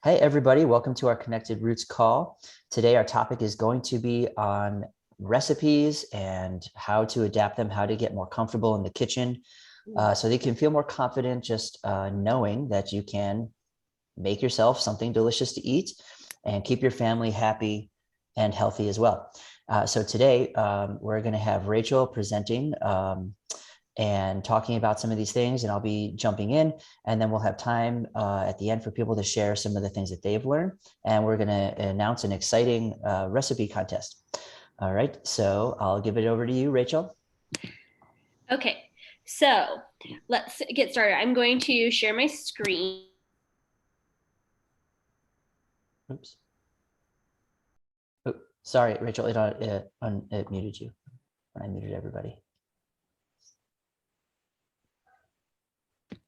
Hey, everybody, welcome to our Connected Roots call. Today, our topic is going to be on recipes and how to adapt them, how to get more comfortable in the kitchen so they can feel more confident just knowing that you can make yourself something delicious to eat and keep your family happy and healthy as well. So today, we're going to have Rachel presenting and talking about some of these things, and I'll be jumping in, and then we'll have time at the end for people to share some of the things that they've learned, and we're going to announce an exciting recipe contest. All right, so I'll give it over to you, Rachel. Okay, so let's get started. I'm going to share my screen. Oops. Oh, sorry, Rachel, it muted you. I muted everybody.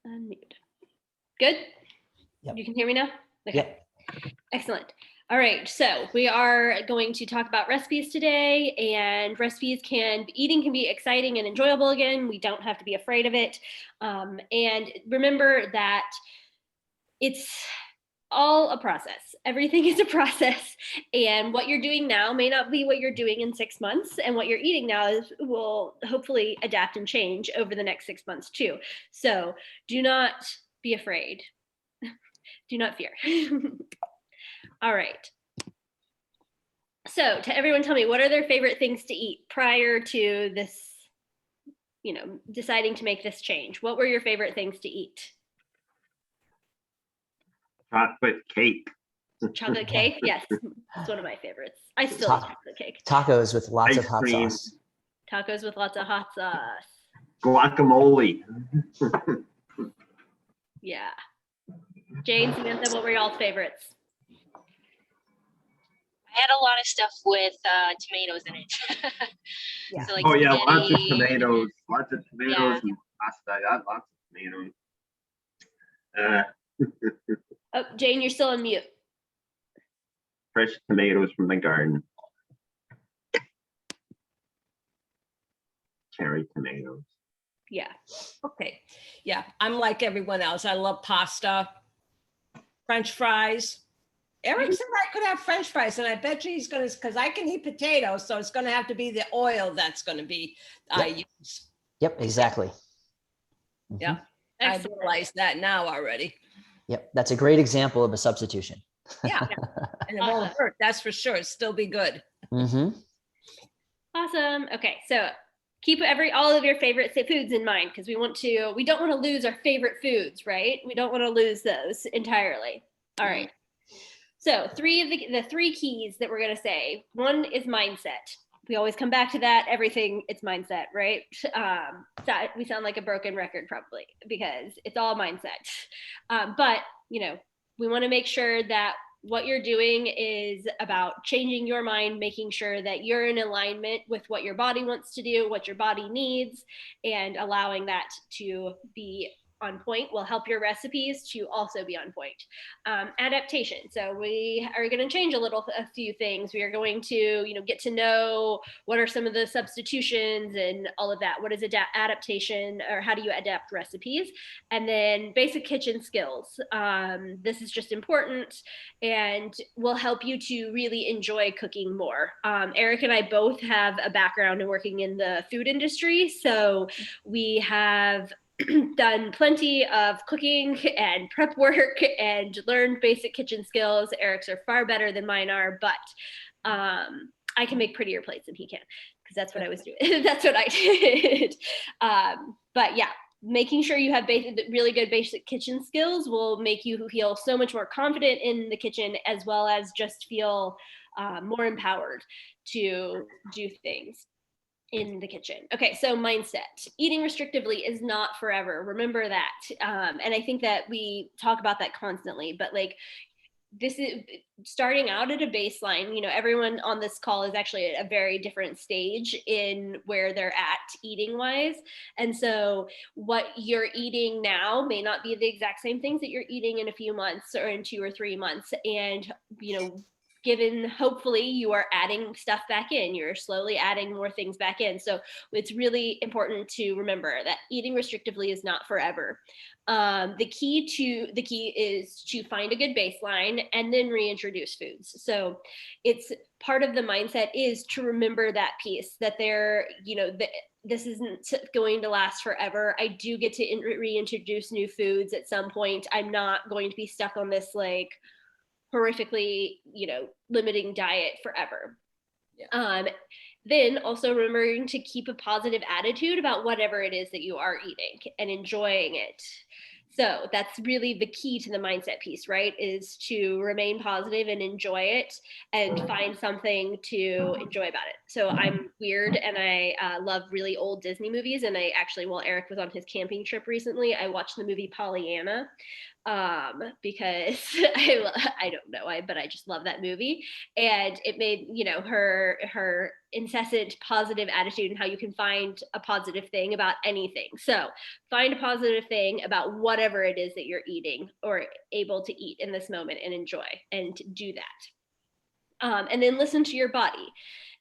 Unmute. Good? Yep. You can hear me now? Okay. Yep. Excellent. All right, so we are going to talk about recipes today, and eating can be exciting and enjoyable again. We don't have to be afraid of it. And remember that it's all a process. Everything is a process, and what you're doing now may not be what you're doing in 6 months, and what you're eating now will hopefully adapt and change over the next 6 months too. So do not be afraid. Do not fear. All right. So to everyone, tell me, what are their favorite things to eat prior to this, deciding to make this change? What were your favorite things to eat? Chocolate cake. Chocolate cake? Yes, it's one of my favorites. I still eat chocolate cake. Tacos with lots of hot sauce. Tacos with lots of hot sauce. Guacamole. Yeah. Jane, Samantha, what were y'all's favorites? I had a lot of stuff with tomatoes in it. Yeah. So, like, Oh yeah, lots of spaghetti. tomatoes. Yeah. And pasta. I got lots of tomatoes. Oh, Jane, you're still on mute. Fresh tomatoes from the garden. Cherry tomatoes. Yeah. Okay. Yeah, I'm like everyone else. I love pasta, French fries. Eric said I could have French fries, and I bet you he's going to, because I can eat potatoes, so it's going to have to be the oil that's going to be used. Yep, exactly. Yeah, I realize that now already. Yep, that's a great example of a substitution. Yeah, and it won't hurt, that's for sure. It'll still be good. Awesome. Okay, so keep all of your favorite foods in mind, because we don't want to lose our favorite foods, right? We don't want to lose those entirely. All right. So the three keys that we're going to say, one is mindset. We always come back to that. Everything, it's mindset, right? We sound like a broken record probably because it's all mindset. But, we want to make sure that what you're doing is about changing your mind, making sure that you're in alignment with what your body wants to do, what your body needs, and allowing that to be on point will help your recipes to also be on point. Adaptation. So we are going to change a few things. We are going to, get to know what are some of the substitutions and all of that. What is adaptation, or how do you adapt recipes? And then basic kitchen skills. This is just important and will help you to really enjoy cooking more. Eric and I both have a background in working in the food industry, so we have done plenty of cooking and prep work and learned basic kitchen skills. Eric's are far better than mine are, but I can make prettier plates than he can, because that's what I was doing. That's what I did. But yeah, making sure you have really good basic kitchen skills will make you feel so much more confident in the kitchen, as well as just feel more empowered to do things in the kitchen. Okay, so mindset. Eating restrictively is not forever. Remember that. And I think that we talk about that constantly, but this is starting out at a baseline. Everyone on this call is actually at a very different stage in where they're at eating wise. And so what you're eating now may not be the exact same things that you're eating in a few months or in 2 or 3 months. And, given, hopefully you are adding stuff back in, you're slowly adding more things back in. So it's really important to remember that eating restrictively is not forever. The key is to find a good baseline and then reintroduce foods. So it's part of the mindset is to remember that piece, that this isn't going to last forever. I do get to reintroduce new foods at some point. I'm not going to be stuck on this like horrifically, limiting diet forever. Yeah. Then also remembering to keep a positive attitude about whatever it is that you are eating and enjoying it. So that's really the key to the mindset piece, right? Is to remain positive and enjoy it and find something to enjoy about it. So I'm weird and I love really old Disney movies. And I actually, while Eric was on his camping trip recently, I watched the movie Pollyanna because I don't know, but I just love that movie. And it made, her incessant positive attitude and how you can find a positive thing about anything. So find a positive thing about whatever it is that you're eating or able to eat in this moment and enjoy, and do that. And then listen to your body.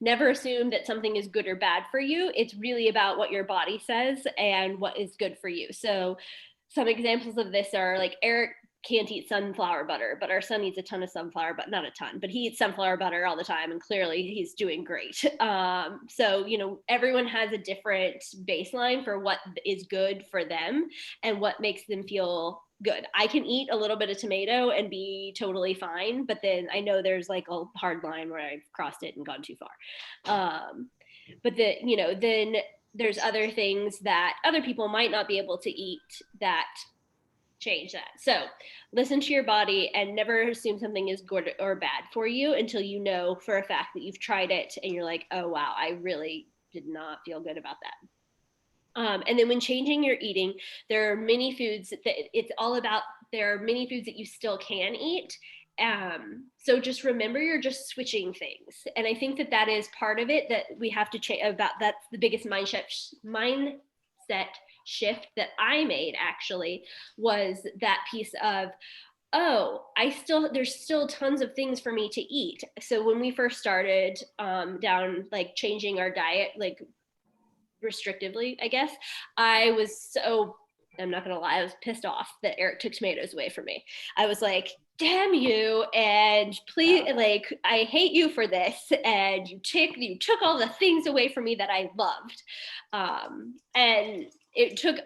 Never assume that something is good or bad for you. It's really about what your body says and what is good for you. So some examples of this are like Eric can't eat sunflower butter, but our son eats a ton of sunflower, but not a ton, but he eats sunflower butter all the time. And clearly he's doing great. So, everyone has a different baseline for what is good for them and what makes them feel good. I can eat a little bit of tomato and be totally fine, but then I know there's like a hard line where I've crossed it and gone too far. But then there's other things that other people might not be able to eat that change that. So listen to your body and never assume something is good or bad for you until you know for a fact that you've tried it and you're like, oh, wow, I really did not feel good about that. And then when changing your eating, there are many foods there are many foods that you still can eat. So just remember, you're just switching things. And I think that is part of it that we have to change about. That's the biggest mindset shift that I made, actually, was that piece of, there's still tons of things for me to eat. So when we first started down, like changing our diet, like restrictively, I guess, I'm not gonna lie, I was pissed off that Eric took tomatoes away from me. I was like, damn you, and please, like, I hate you for this, and you took all the things away from me that I loved. And it took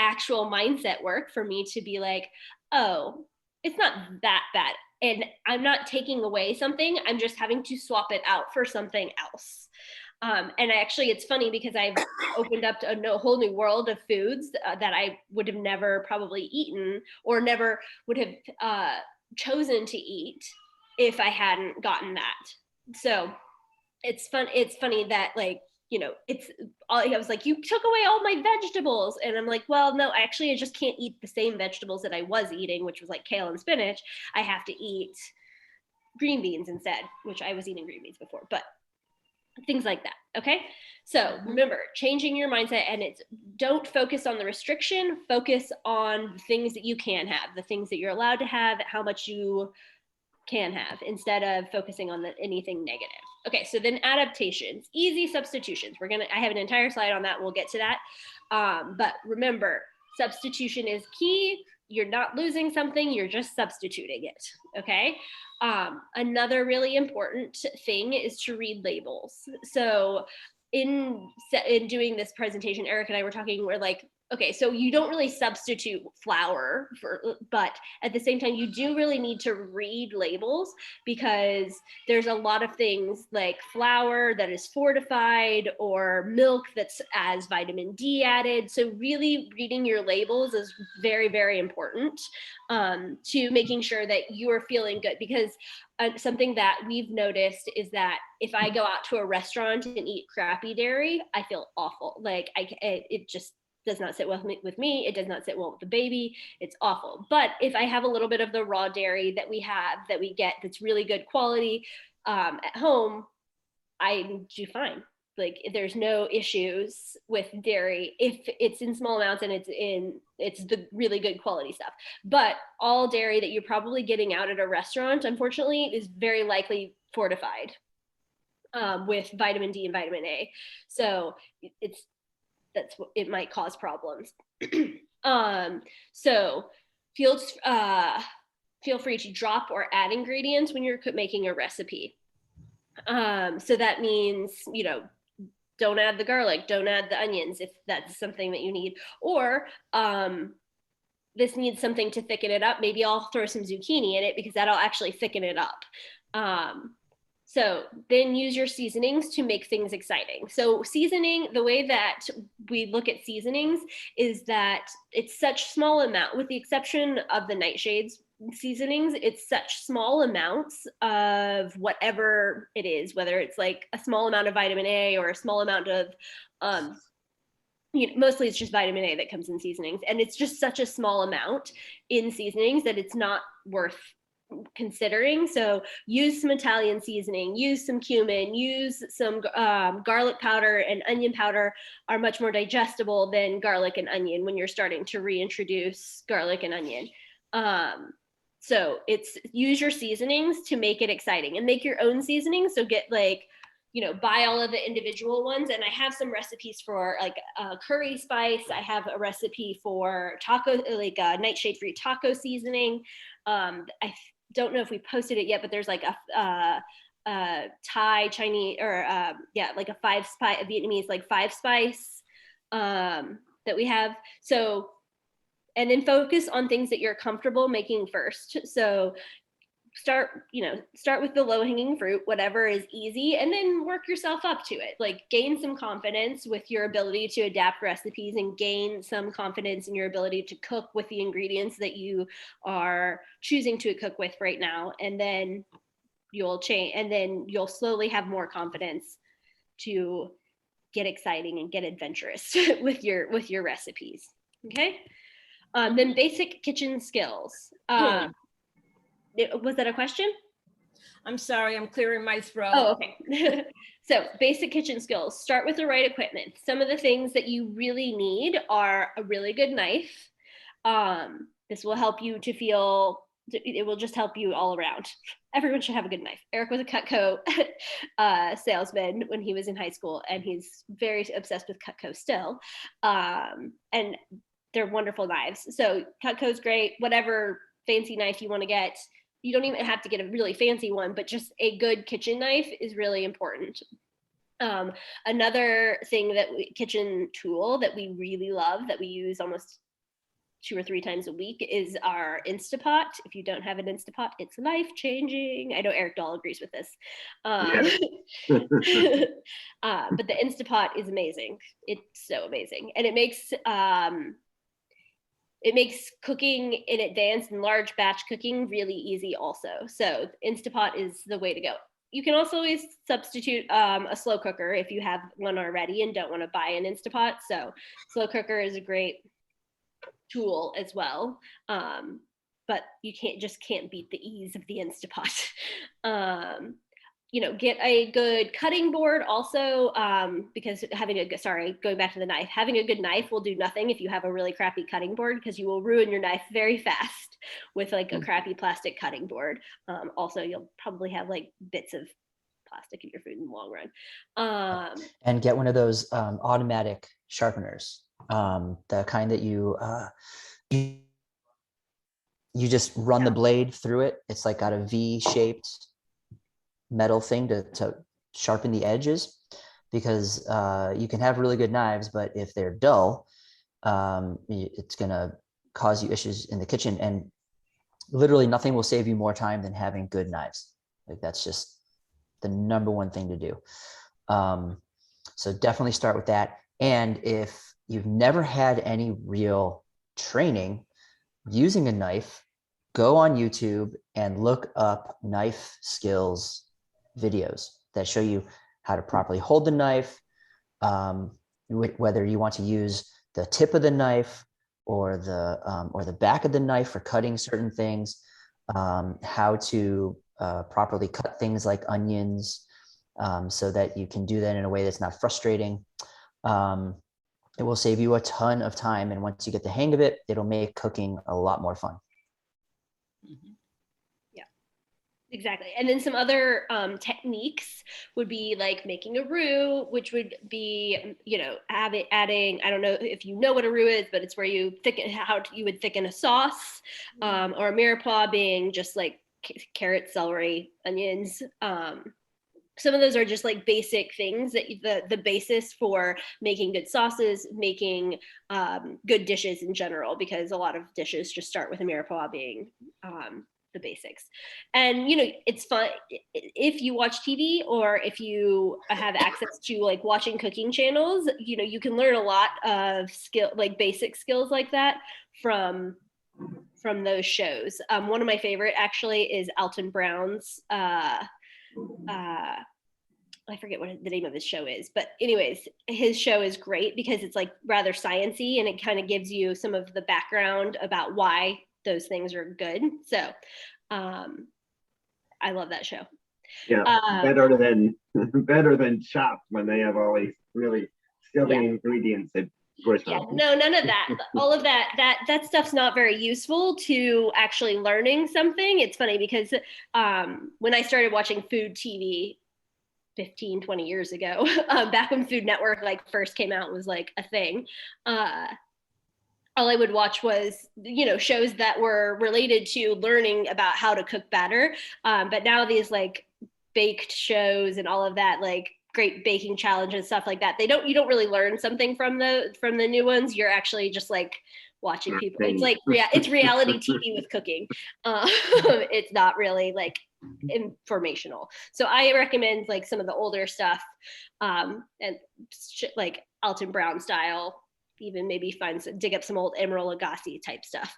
actual mindset work for me to be like, oh, it's not that bad. And I'm not taking away something, I'm just having to swap it out for something else. And actually, it's funny because I've opened up to a whole new world of foods that I would have never probably eaten or never would have chosen to eat if I hadn't gotten that. So it's funny that, like, I was like, you took away all my vegetables. And I'm like, well, no, actually, I just can't eat the same vegetables that I was eating, which was like kale and spinach. I have to eat green beans instead, which I was eating green beans before, but things like that. Okay. So remember, changing your mindset, and don't focus on the restriction, focus on the things that you can have, the things that you're allowed to have, how much you can have, instead of focusing on anything negative. Okay. So then adaptations, easy substitutions. I have an entire slide on that. We'll get to that. But remember, substitution is key. You're not losing something, you're just substituting it. Okay. Another really important thing is to read labels. So in doing this presentation, Eric and I were talking, we're like, okay, so you don't really substitute flour but at the same time, you do really need to read labels, because there's a lot of things like flour that is fortified or milk that's as vitamin D added. So really reading your labels is very, very important to making sure that you are feeling good, because something that we've noticed is that if I go out to a restaurant and eat crappy dairy, I feel awful. Like it just does not sit well with me. It does not sit well with the baby. It's awful. But if I have a little bit of the raw dairy that we get, that's really good quality at home, I do fine. like there's no issues with dairy if it's in small amounts and it's the really good quality stuff. But all dairy that you're probably getting out at a restaurant, unfortunately, is very likely fortified with vitamin D and vitamin A. So it might cause problems. So feel free to drop or add ingredients when you're making a recipe. So that means, don't add the garlic, don't add the onions if that's something that you need. Or this needs something to thicken it up. Maybe I'll throw some zucchini in it because that'll actually thicken it up. So then use your seasonings to make things exciting. So seasoning, the way that we look at seasonings is that it's such small amount, with the exception of the nightshades seasonings, it's such small amounts of whatever it is, whether it's like a small amount of vitamin A or a small amount of, mostly it's just vitamin A that comes in seasonings. And it's just such a small amount in seasonings that it's not worth considering. So use some Italian seasoning, use some cumin, use some garlic powder, and onion powder are much more digestible than garlic and onion when you're starting to reintroduce garlic and onion. So use your seasonings to make it exciting and make your own seasonings. So get buy all of the individual ones. And I have some recipes for like curry spice. I have a recipe for taco, like nightshade-free taco seasoning. I don't know if we posted it yet, but there's like a Thai, Chinese, or like a Vietnamese, like 5-spice that we have. So, and then focus on things that you're comfortable making first. So start with the low-hanging fruit, whatever is easy, and then work yourself up to it. Like gain some confidence with your ability to adapt recipes and gain some confidence in your ability to cook with the ingredients that you are choosing to cook with right now. And then you'll change, and then you'll slowly have more confidence to get exciting and get adventurous with your recipes. Okay. Then basic kitchen skills. Was that a question? I'm sorry, I'm clearing my throat. Oh, okay. So basic kitchen skills. Start with the right equipment. Some of the things that you really need are a really good knife. This will help you it will just help you all around. Everyone should have a good knife. Eric was a Cutco salesman when he was in high school, and he's very obsessed with Cutco still. And they're wonderful knives. So Cutco's great. Whatever fancy knife you want to get. You don't even have to get a really fancy one, but just a good kitchen knife is really important. Another thing kitchen tool that we really love, that we use almost 2 or 3 times a week, is our Instapot. If you don't have an Instapot, it's life-changing. I know Eric Dahl agrees with this. But the Instapot is amazing. It's so amazing. And it makes cooking in advance and large batch cooking really easy also. So Instapot is the way to go. You can also always substitute a slow cooker if you have one already and don't want to buy an Instapot. So slow cooker is a great tool as well. But you can't beat the ease of the Instapot. Get a good cutting board also, because going back to the knife, having a good knife will do nothing if you have a really crappy cutting board, because you will ruin your knife very fast with like a crappy plastic cutting board. Also, you'll probably have like bits of plastic in your food in the long run. And get one of those automatic sharpeners, the kind that you just run the blade through it. It's like got a V-shaped metal thing to sharpen the edges, because you can have really good knives, but if they're dull, it's going to cause you issues in the kitchen. And literally nothing will save you more time than having good knives. Like that's just the number one thing to do. So definitely start with that. And if you've never had any real training using a knife, go on YouTube and look up knife skills videos that show you how to properly hold the knife, whether you want to use the tip of the knife or the back of the knife for cutting certain things, how to properly cut things like onions, so that you can do that in a way that's not frustrating. It will save you a ton of time. And once you get the hang of it, it'll make cooking a lot more fun. Exactly. And then some other techniques would be like making a roux, which would be, adding, I don't know if you know what a roux is, but it's where you thicken, how you would thicken a sauce, or a mirepoix being just like carrots, celery, onions. Some of those are just like basic things that the basis for making good sauces, making good dishes in general, because a lot of dishes just start with a mirepoix being the basics. And it's fun if you watch TV or if you have access to like watching cooking channels, you can learn a lot of skill, like basic skills like that from those shows. One of my favorite actually is Alton Brown's I forget what the name of his show is, but anyways, his show is great because it's like rather sciencey and it kind of gives you some of the background about why those things are good. So I love that show. Yeah, better than Chopped when they have all these really silly ingredients that no, none of that. All of that stuff's not very useful to actually learning something. It's funny because when I started watching food TV 15, 20 years ago, back when Food Network like first came out was like a thing, all I would watch was, shows that were related to learning about how to cook better. But now these like baked shows and all of that, like Great Baking Challenge and stuff like that, you don't really learn something from the new ones. You're actually just like watching people. It's like, it's reality TV with cooking. It's not really like informational. So I recommend like some of the older stuff, and like Alton Brown style, even maybe dig up some old Emeril Lagasse type stuff.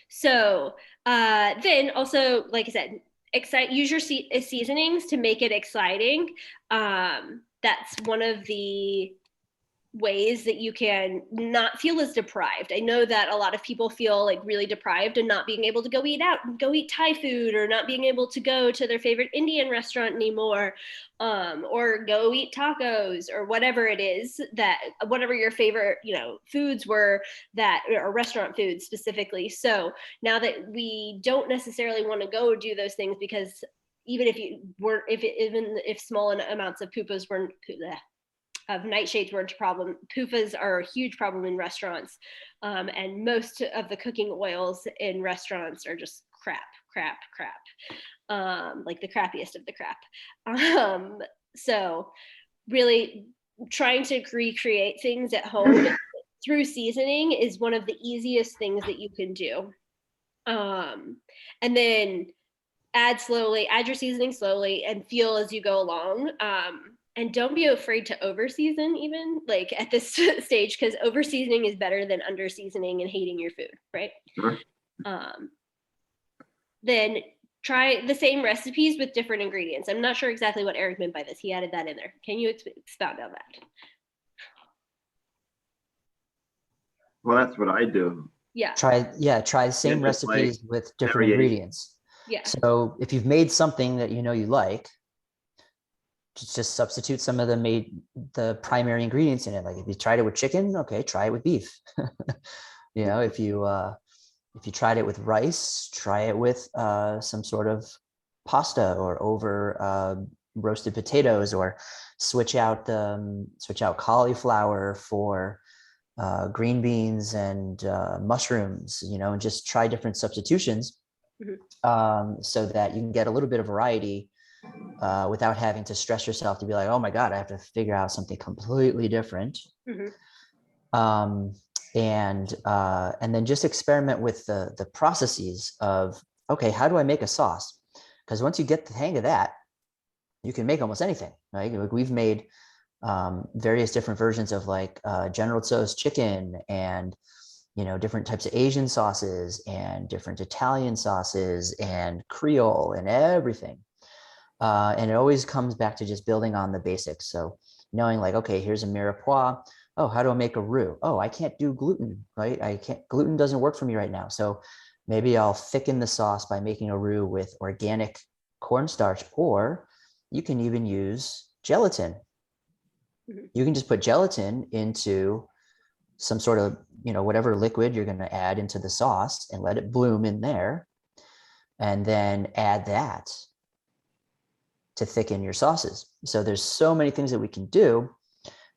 So then also, like I said, use your seasonings to make it exciting. That's one of the ways that you can not feel as deprived. I know that a lot of people feel like really deprived and not being able to go eat Thai food, or not being able to go to their favorite Indian restaurant anymore, or go eat tacos, or whatever it is, whatever your favorite, foods were, that or restaurant foods specifically. So now that we don't necessarily want to go do those things, because even if small amounts of of nightshades weren't a problem, PUFAs are a huge problem in restaurants. And most of the cooking oils in restaurants are just crap. Like the crappiest of the crap. So really trying to recreate things at home through seasoning is one of the easiest things that you can do. And then add your seasoning slowly and feel as you go along. And don't be afraid to over season, even like at this stage, because over seasoning is better than under seasoning and hating your food, right? Sure. Then try the same recipes with different ingredients. I'm not sure exactly what Eric meant by this. He added that in there. Can you expound on that? Well, that's what I do. Yeah. Try the same recipes with different ingredients. Yeah. So if you've made something that you like, just substitute some of the primary ingredients in it. Like if you tried it with chicken, okay, try it with beef. If you tried it with rice, try it with some sort of pasta, or over roasted potatoes, or switch out cauliflower for green beans and mushrooms. And just try different substitutions, so that you can get a little bit of variety. Without having to stress yourself to be like, oh my God, I have to figure out something completely different. And then just experiment with the processes of, okay, how do I make a sauce? Because once you get the hang of that, you can make almost anything, right? Like we've made various different versions of like General Tso's chicken, and different types of Asian sauces, and different Italian sauces, and Creole, and everything. And it always comes back to just building on the basics. So knowing like, okay, here's a mirepoix. Oh, how do I make a roux? Oh, I can't do gluten, right? Gluten doesn't work for me right now. So maybe I'll thicken the sauce by making a roux with organic cornstarch, or you can even use gelatin. You can just put gelatin into some sort of, whatever liquid you're going to add into the sauce and let it bloom in there. And then add that to thicken your sauces. So there's so many things that we can do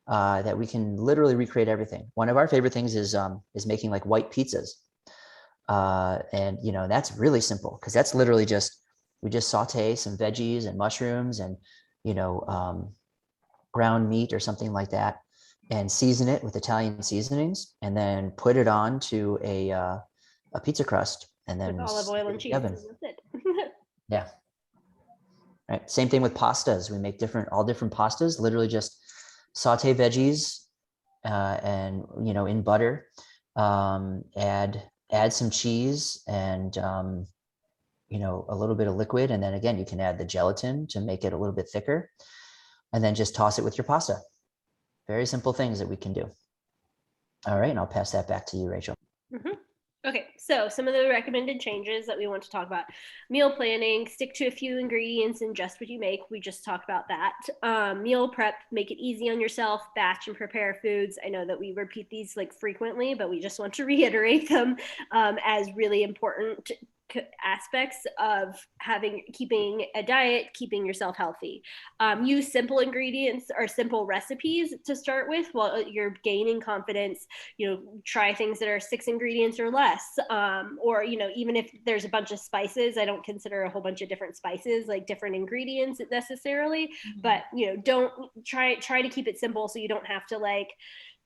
that we can literally recreate everything. One of our favorite things is making like white pizzas. And that's really simple because that's literally we just saute some veggies and mushrooms and, ground meat or something like that, and season it with Italian seasonings, and then put it on to a pizza crust, and then with olive oil and cheese. Oven. That's it. Yeah. Right. Same thing with pastas. We make all different pastas. Literally just saute veggies and in butter. Add some cheese and a little bit of liquid, and then again you can add the gelatin to make it a little bit thicker, and then just toss it with your pasta. Very simple things that we can do. All right, and I'll pass that back to you, Rachel. Mm-hmm. Okay, so some of the recommended changes that we want to talk about: meal planning, stick to a few ingredients and just what you make. We just talked about that. Meal prep, make it easy on yourself, batch and prepare foods. I know that we repeat these like frequently, but we just want to reiterate them as really important aspects of keeping a diet, keeping yourself healthy. Use simple ingredients or simple recipes to start with while you're gaining confidence. Try things that are 6 ingredients or less, or even if there's a bunch of spices, I don't consider a whole bunch of different spices like different ingredients necessarily, but don't try to keep it simple so you don't have to like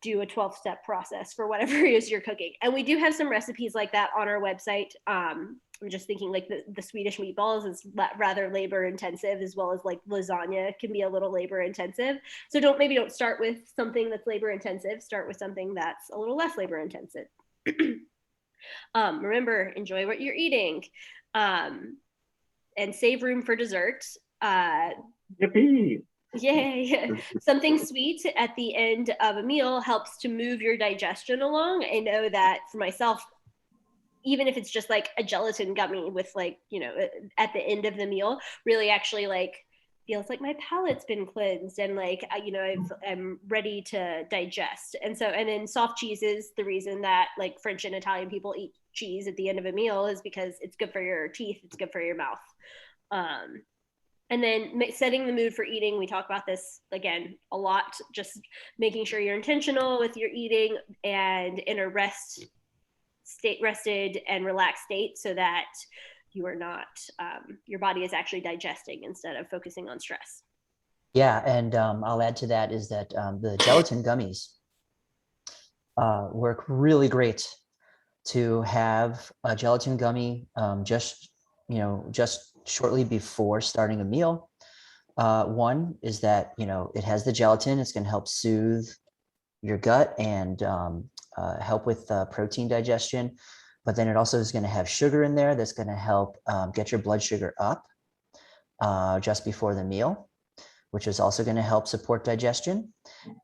do a 12-step process for whatever it is you're cooking. And we do have some recipes like that on our website. I'm just thinking like the Swedish meatballs is rather labor intensive, as well as like lasagna can be a little labor intensive. So don't start with something that's labor intensive. Start with something that's a little less labor intensive. Remember, enjoy what you're eating, and save room for dessert. Yippee! Yay. Something sweet at the end of a meal helps to move your digestion along. I know that for myself, even if it's just like a gelatin gummy with like, at the end of the meal, really actually like feels like my palate's been cleansed and like, I'm ready to digest. And then soft cheeses, the reason that like French and Italian people eat cheese at the end of a meal is because it's good for your teeth. It's good for your mouth. And then setting the mood for eating. We talk about this again a lot, just making sure you're intentional with your eating and in a rested and relaxed state, so that you are not, your body is actually digesting instead of focusing on stress. Yeah, and I'll add to that is that the gelatin gummies work really great to have a gelatin gummy just shortly before starting a meal. One is that, it has the gelatin. It's going to help soothe your gut and help with protein digestion. But then it also is going to have sugar in there that's going to help get your blood sugar up just before the meal, which is also going to help support digestion,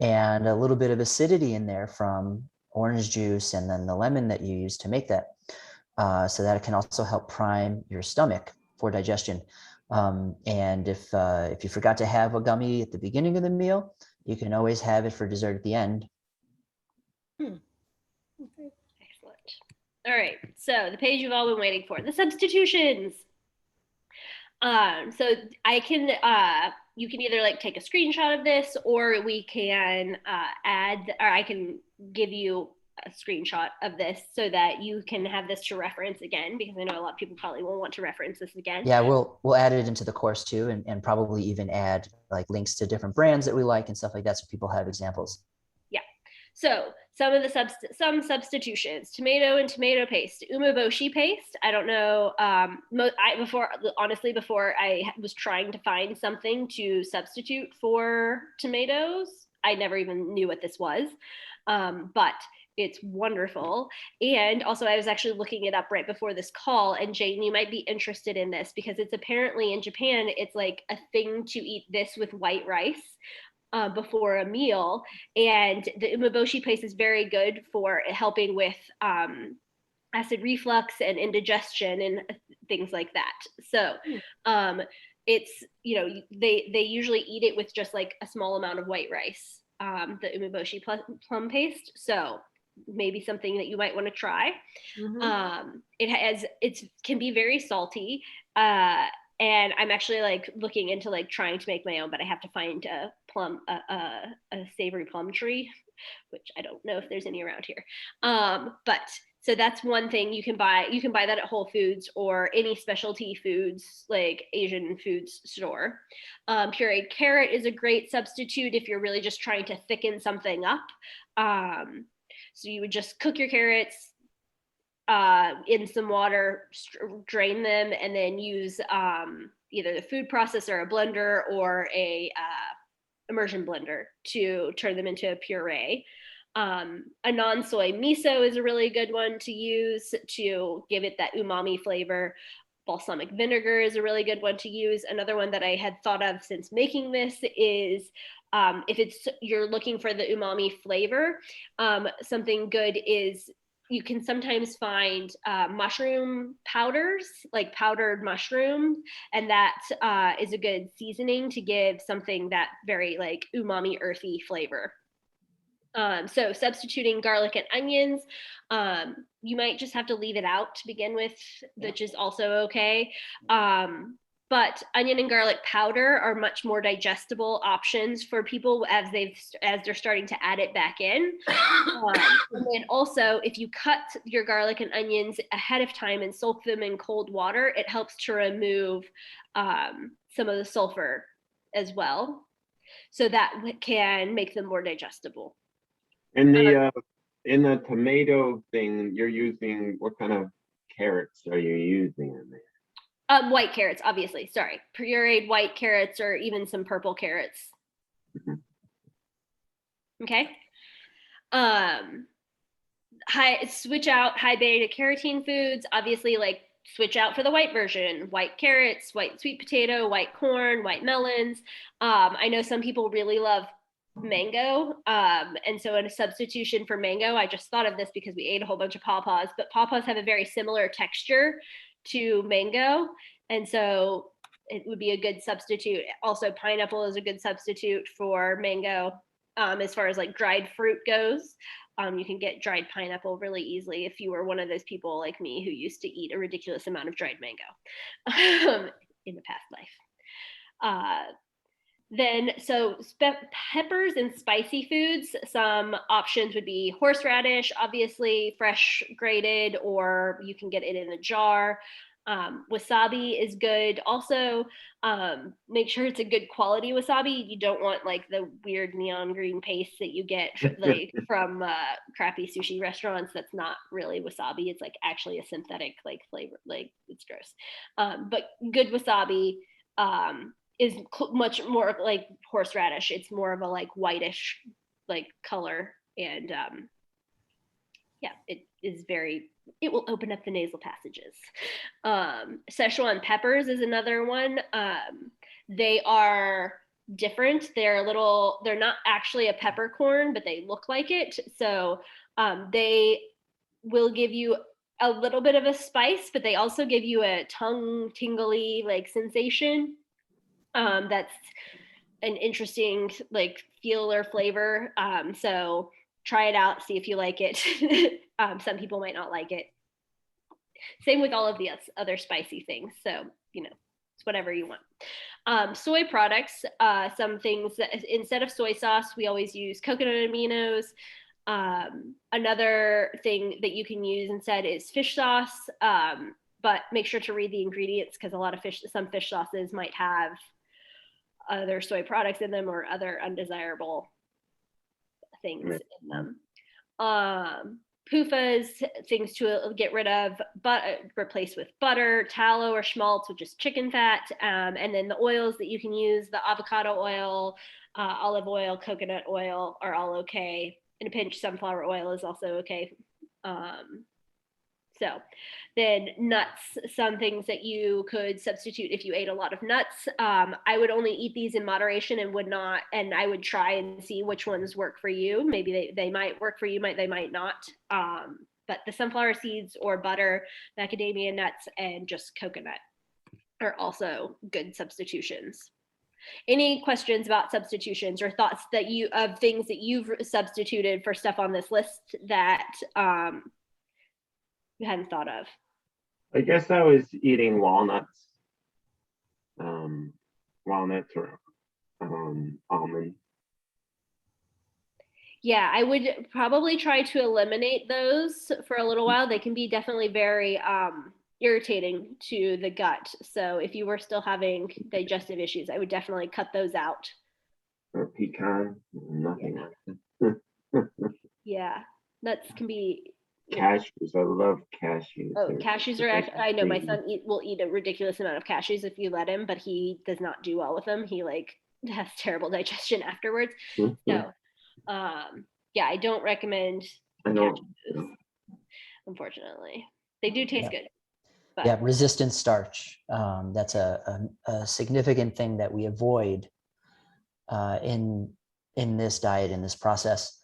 and a little bit of acidity in there from orange juice and then the lemon that you use to make that, so that it can also help prime your stomach for digestion. And if you forgot to have a gummy at the beginning of the meal, you can always have it for dessert at the end. Excellent. All right, so the page you've all been waiting for, the substitutions. So I can, you can either like take a screenshot of this, or we can I can give you a screenshot of this so that you can have this to reference again, because I know a lot of people probably will want to reference this again. Yeah, we'll add it into the course too, and probably even add like links to different brands that we like and stuff like that, so people have examples. Yeah. So some of the substitutions: tomato and tomato paste, umeboshi paste. I don't know. Before I was trying to find something to substitute for tomatoes, I never even knew what this was. But it's wonderful. And also, I was actually looking it up right before this call, and Jane, you might be interested in this because it's apparently in Japan, it's like a thing to eat this with white rice before a meal. And the umeboshi paste is very good for helping with acid reflux and indigestion and things like that. So it's, they usually eat it with just like a small amount of white rice, the umeboshi plum paste. So maybe something that you might want to try. It can be very salty. And I'm actually like looking into like trying to make my own, but I have to find a savory plum tree, which I don't know if there's any around here. But so that's one thing you can buy. You can buy that at Whole Foods or any specialty foods, like Asian foods store. Pureed carrot is a great substitute if you're really just trying to thicken something up. So you would just cook your carrots in some water, drain them, and then use either the food processor, a blender, or a immersion blender to turn them into a puree. A non-soy miso is a really good one to use to give it that umami flavor. Balsamic vinegar is a really good one to use. Another one that I had thought of since making this is if you're looking for the umami flavor, something good is you can sometimes find mushroom powders, like powdered mushrooms, and that is a good seasoning to give something that very like umami earthy flavor. So substituting garlic and onions, you might just have to leave it out to begin with, which is also okay. But onion and garlic powder are much more digestible options for people as they're starting to add it back in. And then also, if you cut your garlic and onions ahead of time and soak them in cold water, it helps to remove some of the sulfur as well. So that can make them more digestible. And in the tomato thing, you're using, what kind of carrots are you using in there? White carrots, obviously. Sorry, pureed white carrots or even some purple carrots. Okay. Switch out high beta carotene foods. Obviously, like switch out for the white version: white carrots, white sweet potato, white corn, white melons. I know some people really love mango, and so in a substitution for mango, I just thought of this because we ate a whole bunch of pawpaws, but pawpaws have a very similar texture to mango, and so it would be a good substitute. Also, pineapple is a good substitute for mango. As far as like dried fruit goes, you can get dried pineapple really easily if you were one of those people like me who used to eat a ridiculous amount of dried mango in the past life. Then, so peppers and spicy foods, some options would be horseradish, obviously fresh grated, or you can get it in a jar. Wasabi is good. Also, make sure it's a good quality wasabi. You don't want like the weird neon green paste that you get like from crappy sushi restaurants. That's not really wasabi. It's like actually a synthetic like flavor. Like it's gross. But good wasabi is much more like horseradish. It's more of a like whitish like color, and yeah, it will open up the nasal passages. Szechuan peppers is another one. They are different. They're not actually a peppercorn, but they look like it. So they will give you a little bit of a spice, but they also give you a tongue tingly like sensation. That's an interesting like feel or flavor. So try it out, see if you like it. Some people might not like it. Same with all of the other spicy things. So, it's whatever you want. Soy products, some things that instead of soy sauce, we always use coconut aminos. Another thing that you can use instead is fish sauce, but make sure to read the ingredients because some fish sauces might have other soy products in them or other undesirable things in them. PUFAs, things to get rid of, but replace with butter, tallow, or schmaltz, which is chicken fat. And then the oils that you can use, the avocado oil, olive oil, coconut oil are all okay. In a pinch, sunflower oil is also okay. So then nuts, some things that you could substitute if you ate a lot of nuts. I would only eat these in moderation and I would try and see which ones work for you. Maybe they might work for you, they might not. but the sunflower seeds or butter, macadamia nuts, and just coconut are also good substitutions. Any questions about substitutions or thoughts that of things that you've substituted for stuff on this list that you hadn't thought of? I guess I was eating walnuts, walnuts or almonds. Yeah, I would probably try to eliminate those for a little while. They can be definitely very irritating to the gut. So if you were still having digestive issues, I would definitely cut those out. Or pecan, nothing like that. Yeah, nuts can be. Cashews, I love cashews. Oh, They're cashews are actually, I know my creamy. son will eat a ridiculous amount of cashews if you let him, but he does not do well with them. He like has terrible digestion afterwards. Mhm. So, yeah, I don't recommend I know. cashews, unfortunately. They do taste good. But Yeah, resistant starch. That's a significant thing that we avoid in this diet, in this process,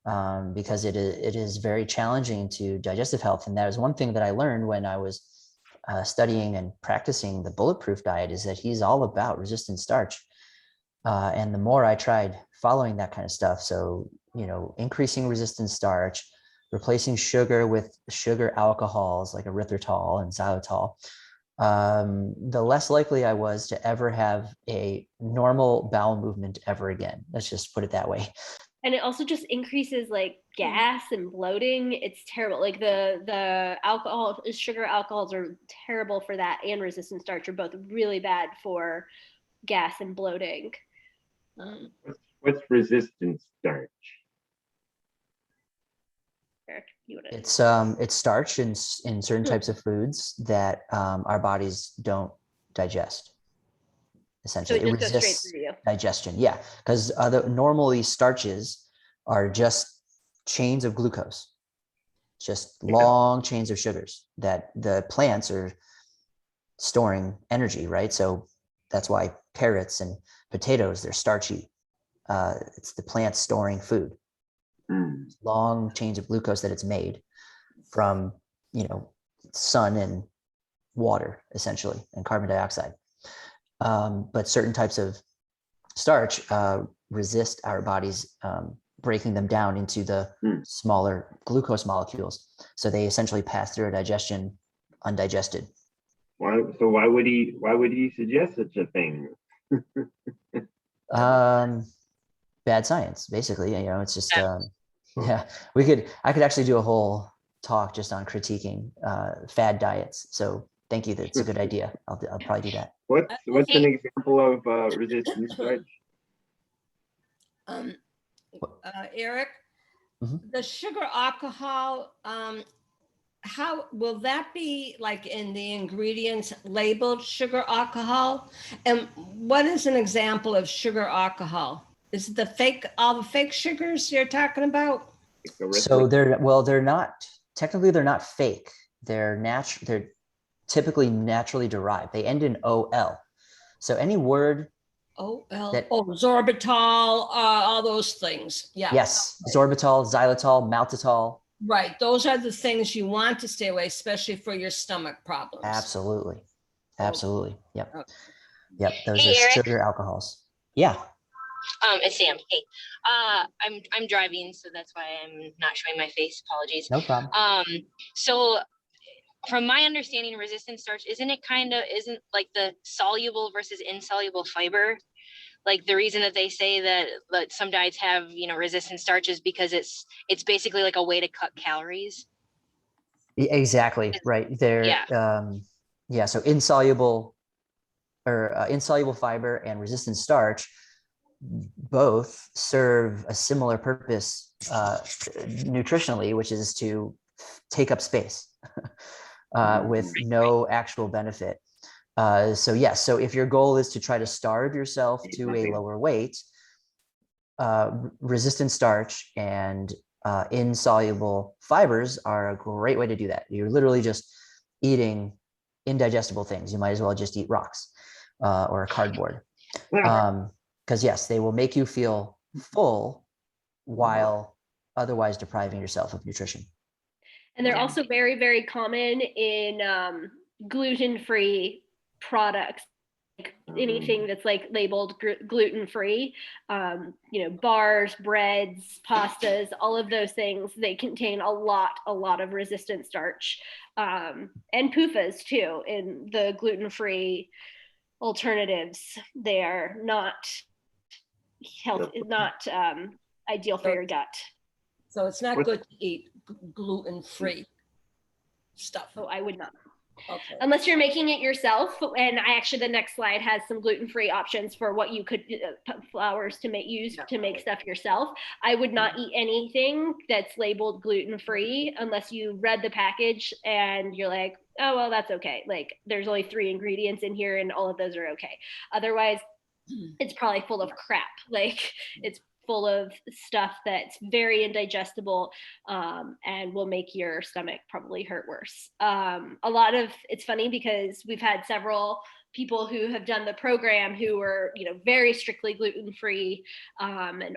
because it is very challenging to digestive health. And that is one thing that I learned when I was studying and practicing the bulletproof diet, is that he's all about resistant starch. And the more I tried following that kind of stuff, so, increasing resistant starch, replacing sugar with sugar alcohols like erythritol and xylitol, the less likely I was to ever have a normal bowel movement ever again. Let's just put it that way. and it also just increases like gas and bloating. It's terrible. Like the sugar alcohols are terrible for that, and resistant starch are both really bad for gas and bloating. What's resistant starch? Eric, you want to? It's starch in certain types of foods that our bodies don't digest. So Essentially, it it just goes straight resists through you. digestion. Yeah, because normally starches are just chains of glucose, just long chains of sugars that the plants are storing energy, right? So that's why carrots and potatoes, they're starchy. It's the plant storing food. Long chains of glucose that it's made from, sun and water, essentially, and carbon dioxide. But certain types of starch resist our bodies breaking them down into the smaller glucose molecules. So they essentially pass through our digestion undigested. Why would he suggest such a thing? Bad science, basically. It's just yeah. I could actually do a whole talk just on critiquing fad diets. So thank you. That's a good idea. I'll probably do that. What's an example of resistant starch? Eric, Mhm. the sugar alcohol, how will that be like in the ingredients labeled sugar alcohol? And what is an example of sugar alcohol? Is it all the fake sugars you're talking about? So they're not, technically they're not fake. They're typically naturally derived. They end in OL. So any word sorbitol, all those things. Yeah. Yes, sorbitol, xylitol, maltitol. Right. Those are the things you want to stay away, especially for your stomach problems. Absolutely. Absolutely. Yep. Okay. Yep. Those Hey, are Eric. sugar alcohols. Yeah. It's Sam. Hey, I'm driving, so that's why I'm not showing my face. Apologies. No problem. So from my understanding, resistant starch isn't like the soluble versus insoluble fiber. Like the reason that they say that some diets have resistant starch is because it's basically like a way to cut calories. Exactly. Right. Yeah. So insoluble fiber and resistant starch both serve a similar purpose nutritionally, which is to take up space with no actual benefit. So yes, so if your goal is to try to starve yourself to a lower weight, resistant starch and insoluble fibers are a great way to do that. You're literally just eating indigestible things. You might as well just eat rocks or cardboard. Because yes, they will make you feel full while otherwise depriving yourself of nutrition. And they're Yeah. also very, very common in gluten-free products. Like anything that's like labeled gluten-free, bars, breads, pastas, all of those things, they contain a lot of resistant starch, and PUFAs too in the gluten-free alternatives. They are not healthy, not ideal for your gut. So it's not good to eat gluten-free stuff. Oh, I would not. Okay. Unless you're making it yourself. And the next slide has some gluten-free options for what you could flours to make stuff yourself. I would not eat anything that's labeled gluten-free unless you read the package and you're like, oh, well, that's okay. Like there's only 3 ingredients in here and all of those are okay. Otherwise, it's probably full of crap. Like it's full of stuff that's very indigestible, and will make your stomach probably hurt worse. It's funny because we've had several people who have done the program who were, very strictly gluten-free, and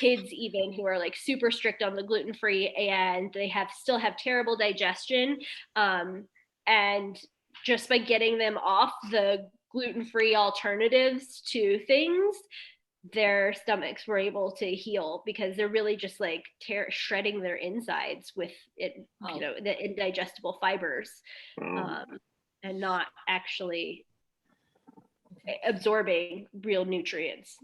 kids even who are like super strict on the gluten-free, and they still have terrible digestion. And just by getting them off the gluten-free alternatives to things, their stomachs were able to heal because they're really just like shredding their insides with it, the indigestible fibers, and not actually absorbing real nutrients.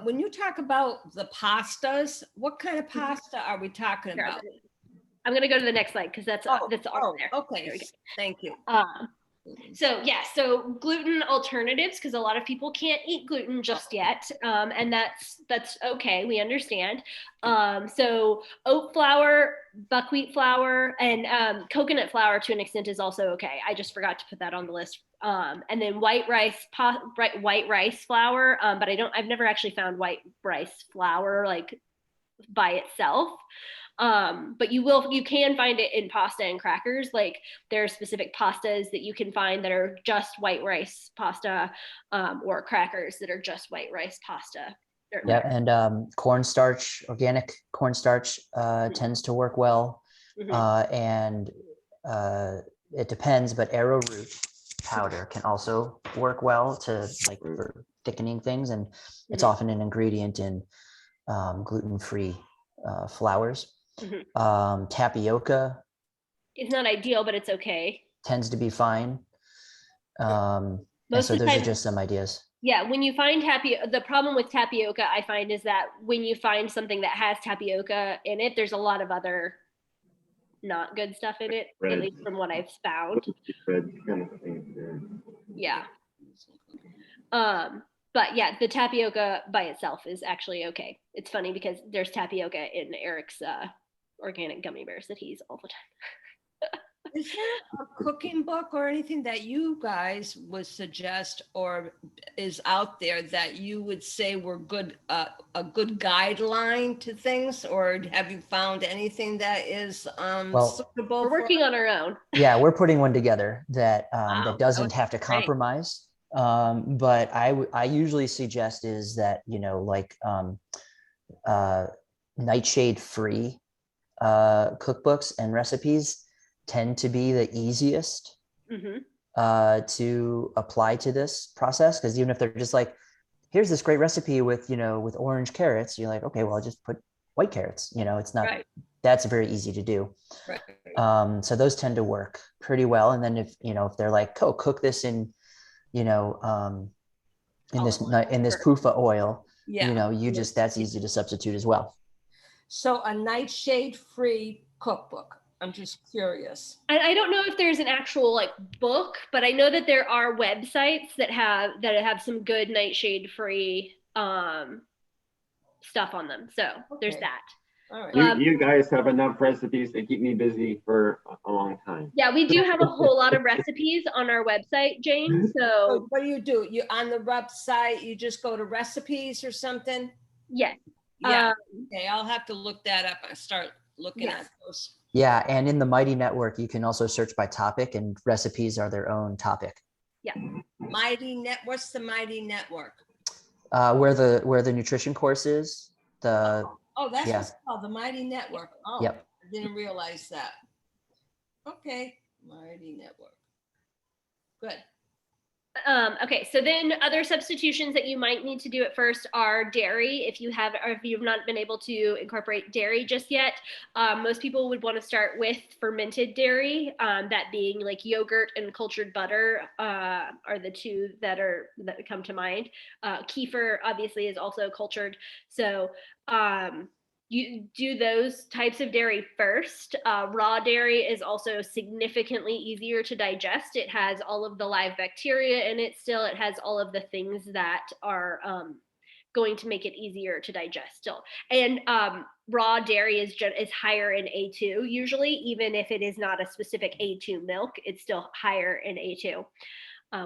When you talk about the pastas, what kind of pasta are we talking about? I'm going to go to the next slide because that's all there. Okay, thank you. So gluten alternatives, because a lot of people can't eat gluten just yet, and that's okay, we understand. So oat flour, buckwheat flour, and coconut flour to an extent is also okay. I just forgot to put that on the list. And then white rice flour, but I've never actually found white rice flour like by itself. But you can find it in pasta and crackers. Like there are specific pastas that you can find that are just white rice pasta, or crackers that are just white rice pasta. Yeah, and cornstarch, organic cornstarch tends to work well. And it depends, but arrowroot powder can also work well to for thickening things, and it's often an ingredient in gluten-free flours. Tapioca it's not ideal, but it's okay. Tends to be fine. And so those are just some ideas. Yeah, when you find tapioca, the problem with tapioca I find is that when you find something that has tapioca in it, there's a lot of other not good stuff in it, at least from what I've found. Yeah. But yeah, the tapioca by itself is actually okay. It's funny because there's tapioca in Eric's organic gummy bears that he eats all the time. Is there a cooking book or anything that you guys would suggest or is out there that you would say were good, a good guideline to things, or have you found anything that is suitable? We're working on our own. Yeah, we're putting one together that that doesn't have to compromise. But I usually suggest is that, nightshade free cookbooks and recipes tend to be the easiest to apply to this process, because even if they're just like, here's this great recipe with with orange carrots, you're like, okay, well, I'll just put white carrots. It's not that's very easy to do. So those tend to work pretty well. And then if they're like, oh, cook this in in this PUFA oil, that's easy to substitute as well. So a nightshade free cookbook. I'm just curious. I don't know if there's an actual book, but I know that there are websites that have some good nightshade free stuff on them. So there's that. All right. You guys have enough recipes to keep me busy for a long time. Yeah, we do have a whole lot of recipes on our website, Jane. So what do? You on the website, you just go to recipes or something? Yes. Yeah. Okay, I'll have to look that up and start looking at those. Yeah, and in the Mighty Network, you can also search by topic, and recipes are their own topic. Yeah. What's the Mighty Network? Where the nutrition course is. That's what's called the Mighty Network. Oh. Yep. I didn't realize that. Okay, Mighty Network. Good. Okay, so then other substitutions that you might need to do at first are dairy. If you have, or if you've not been able to incorporate dairy just yet, most people would want to start with fermented dairy. That being like yogurt and cultured butter are the two that come to mind. Kefir obviously is also cultured, so you do those types of dairy first. Raw dairy is also significantly easier to digest. It has all of the live bacteria in it still. It has all of the things that are going to make it easier to digest still. And raw dairy is higher in A2 usually, even if it is not a specific A2 milk, it's still higher in A2.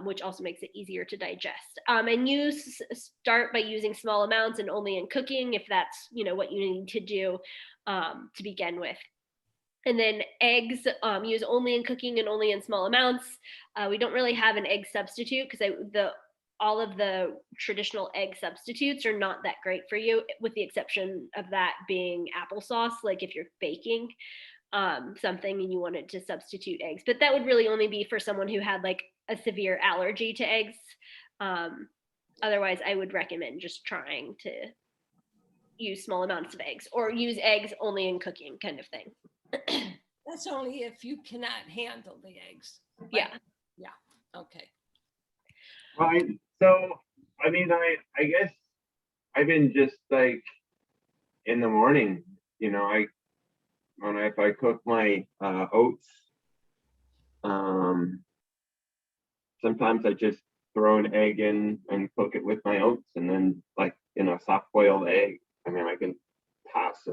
Which also makes it easier to digest. And you start by using small amounts and only in cooking if that's what you need to do to begin with. And then eggs, use only in cooking and only in small amounts. We don't really have an egg substitute because all of the traditional egg substitutes are not that great for you, with the exception of that being applesauce, like if you're baking something and you wanted to substitute eggs. But that would really only be for someone who had like a severe allergy to eggs. Otherwise, I would recommend just trying to use small amounts of eggs or use eggs only in cooking kind of thing. That's only if you cannot handle the eggs. Right? Yeah. Okay. Right. So, I mean, I guess I've been just like in the morning, if I cook my oats, sometimes I just throw an egg in and cook it with my oats, and then like soft boiled egg. I mean, I can toss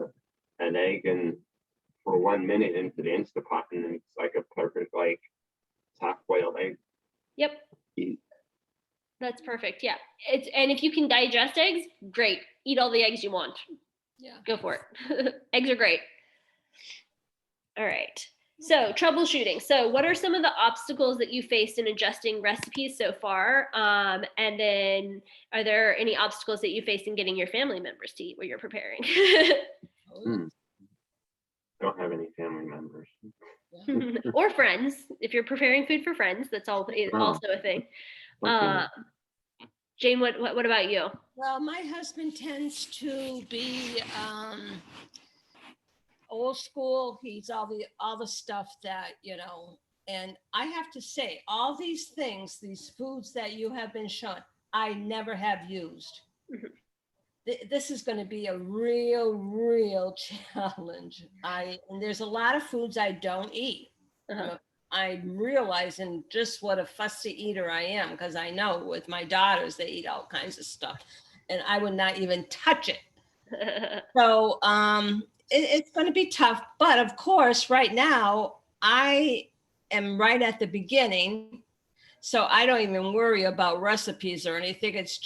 an egg in for 1 minute into the Instapot, and then it's like a perfect like soft boiled egg. Yep. That's perfect. Yeah. And if you can digest eggs, great. Eat all the eggs you want. Yeah. Go for it. Eggs are great. All right. So troubleshooting. So what are some of the obstacles that you faced in adjusting recipes so far? And then are there any obstacles that you faced in getting your family members to eat what you're preparing? Don't have any family members. Or friends. If you're preparing food for friends, that's also a thing. Okay. Jane, what about you? Well, my husband tends to be old school. He's all the stuff that, and I have to say, all these things, these foods that you have been shown, I never have used. This is going to be a real challenge. And there's a lot of foods I don't eat. I'm realizing just what a fussy eater I am, because I know with my daughters, they eat all kinds of stuff and I would not even touch it. So it's going to be tough. But of course, right now, I am right at the beginning. So I don't even worry about recipes or anything. It's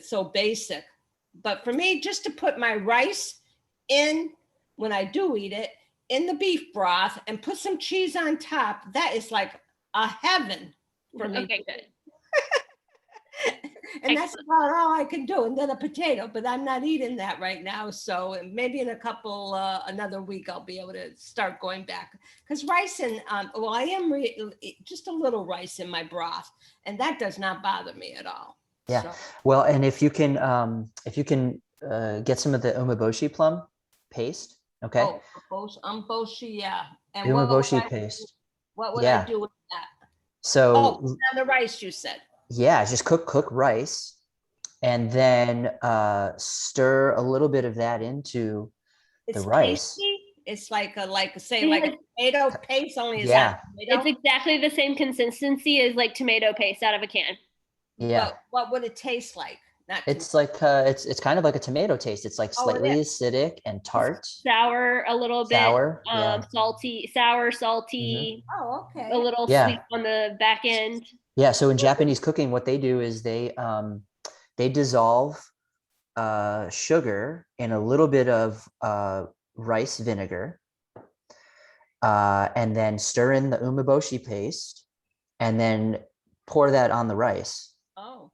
so basic. But for me, just to put my rice in, when I do eat it, in the beef broth and put some cheese on top, that is like a heaven for me. Okay, good. And that's about all I can do. And then a potato, but I'm not eating that right now. So maybe in another week, I'll be able to start going back. Because rice and, I am just a little rice in my broth, and that does not bother me at all. Yeah. So. Well, and if you can get some of the umeboshi plum paste, okay? Oh, umeboshi, yeah. And Umeboshi paste. What would I do with that? So on the rice, you said. Yeah, just cook rice, and then stir a little bit of that into the rice. Tasty. It's like a tomato paste, only it's not tomato. It's exactly the same consistency as like tomato paste out of a can. Yeah. But what would it taste like? It's like it's kind of like a tomato taste. It's like slightly acidic and tart. Sour a little bit. Sour. Salty, sour, salty. Mm-hmm. Oh, okay. A little sweet on the back end. Yeah. So in Japanese cooking, what they do is they dissolve sugar in a little bit of rice vinegar, and then stir in the umeboshi paste, and then pour that on the rice. Oh.